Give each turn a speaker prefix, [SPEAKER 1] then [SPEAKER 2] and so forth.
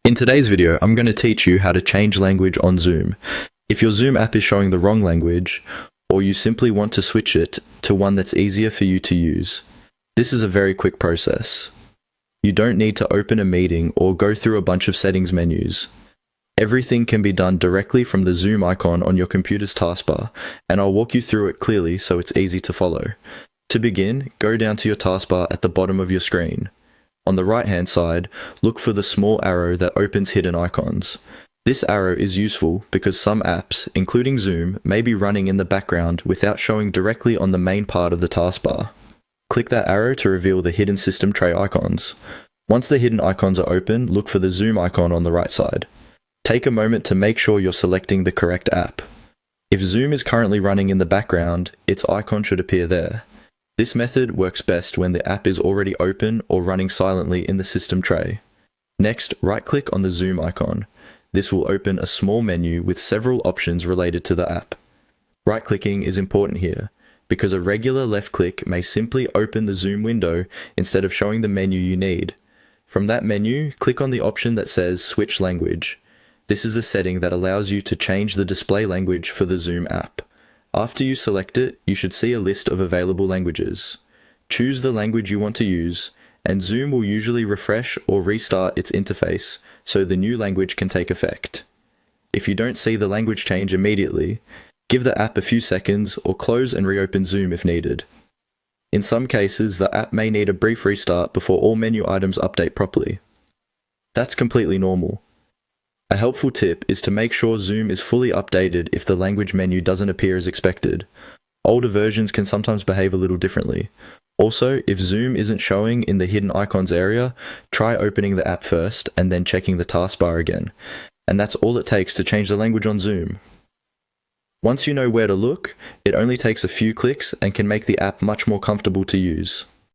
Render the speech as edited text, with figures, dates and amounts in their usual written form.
[SPEAKER 1] In today's video, I'm going to teach you how to change language on Zoom. If your Zoom app is showing the wrong language, or you simply want to switch it to one that's easier for you to use, this is a very quick process. You don't need to open a meeting or go through a bunch of settings menus. Everything can be done directly from the Zoom icon on your computer's taskbar, and I'll walk you through it clearly so it's easy to follow. To begin, go down to your taskbar at the bottom of your screen. On the right-hand side, look for the small arrow that opens hidden icons. This arrow is useful because some apps, including Zoom, may be running in the background without showing directly on the main part of the taskbar. Click that arrow to reveal the hidden system tray icons. Once the hidden icons are open, look for the Zoom icon on the right side. Take a moment to make sure you're selecting the correct app. If Zoom is currently running in the background, its icon should appear there. This method works best when the app is already open or running silently in the system tray. Next, right-click on the Zoom icon. This will open a small menu with several options related to the app. Right-clicking is important here, because a regular left-click may simply open the Zoom window instead of showing the menu you need. From that menu, click on the option that says Switch Language. This is the setting that allows you to change the display language for the Zoom app. After you select it, you should see a list of available languages. Choose the language you want to use, and Zoom will usually refresh or restart its interface so the new language can take effect. If you don't see the language change immediately, give the app a few seconds or close and reopen Zoom if needed. In some cases, the app may need a brief restart before all menu items update properly. That's completely normal. A helpful tip is to make sure Zoom is fully updated if the language menu doesn't appear as expected. Older versions can sometimes behave a little differently. Also, if Zoom isn't showing in the hidden icons area, try opening the app first and then checking the taskbar again. And that's all it takes to change the language on Zoom. Once you know where to look, it only takes a few clicks and can make the app much more comfortable to use.